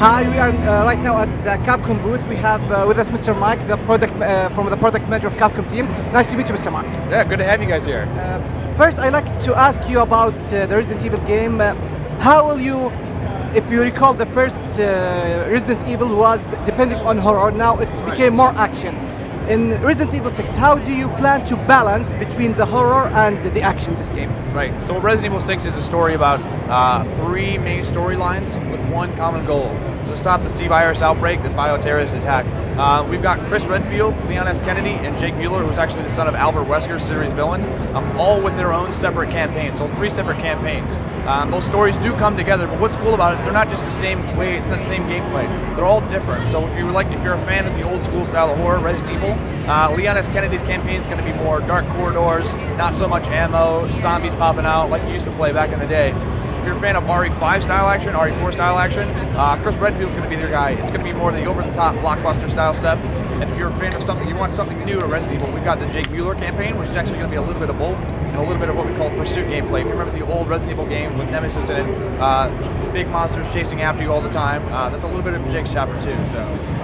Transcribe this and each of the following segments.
Hi, we are right now at the Capcom booth. We have with us Mr. Mike, the product from the product manager of Capcom team. Nice to meet you, Mr. Mike. Yeah, good to have you guys here. First, I'd like to ask you about the Resident Evil game. How will you, if you recall, the first Resident Evil was depending on horror. Now it's became more action. In Resident Evil 6, how do you plan to balance between the horror and the action in this game? Right, so Resident Evil 6 is a story about three main storylines with one common goal. To stop the C-virus outbreak, the bioterrorist attack. We've got Chris Redfield, Leon S. Kennedy, and Jake Mueller, who's actually the son of Albert Wesker, series villain, all with their own separate campaigns. So it's three separate campaigns. Those stories do come together, but what's cool about it, they're not just the same way, it's not the same gameplay. They're all different. So if you're a fan of the old school style of horror, Resident Evil, Leon S. Kennedy's campaign is going to be more dark corridors, not so much ammo, zombies popping out like you used to play back in the day. If you're a fan of RE5 style action, RE4 style action, Chris Redfield's going to be their guy. It's going to be more the over-the-top blockbuster style stuff. And if you're a fan of something, you want something new to Resident Evil, we've got the Jake Mueller campaign, which is actually going to be a little bit of both, and a little bit of what we call pursuit gameplay. If you remember the old Resident Evil games with Nemesis in it, big monsters chasing after you all the time, that's a little bit of Jake's chapter too. So.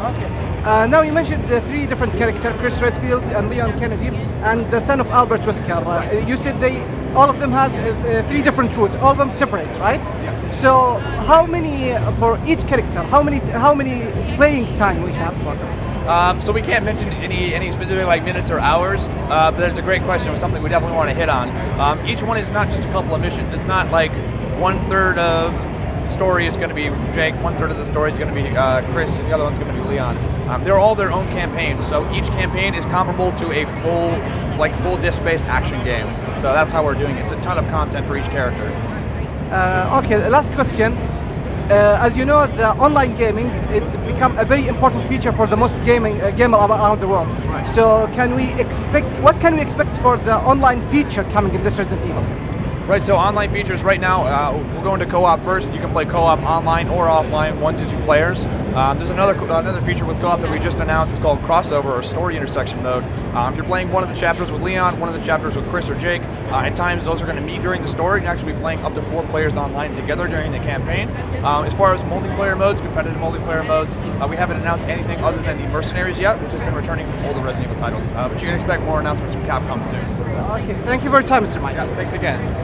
Okay. Now you mentioned the three different characters, Chris Redfield and Leon Kennedy, and the son of Albert Wesker. You said all of them had three different routes, all of them separate, right? Yes. So how many for each character? How many playing time we have for them? So we can't mention any specific like minutes or hours, but that's a great question. It's something we definitely want to hit on. Each one is not just a couple of missions. It's not like 1/3 of the story is going to be Jake, 1/3 of the story is going to be Chris, and the other one's going to be Leon. They're all their own campaigns, so each campaign is comparable to a full disc-based action game. So that's how we're doing it. It's a ton of content for each character. Okay, the last question. As you know, the online gaming, it's become a very important feature for the most gamer around the world. Right. So what can we expect for the online feature coming in this Resident Evil 6? Right, so online features right now, we're going to co-op first. You can play co-op online or offline, 1 to 2 players. There's another feature with co-op that we just announced. It's called crossover or story intersection mode. If you're playing one of the chapters with Leon, one of the chapters with Chris or Jake, at times those are going to meet during the story and actually be playing up to 4 players online together during the campaign. As far as multiplayer modes, competitive multiplayer modes, we haven't announced anything other than the Mercenaries yet, which has been returning from all the Resident Evil titles. But you can expect more announcements from Capcom soon. Okay, thank you for your time, Mr. Mike. Yeah, thanks again.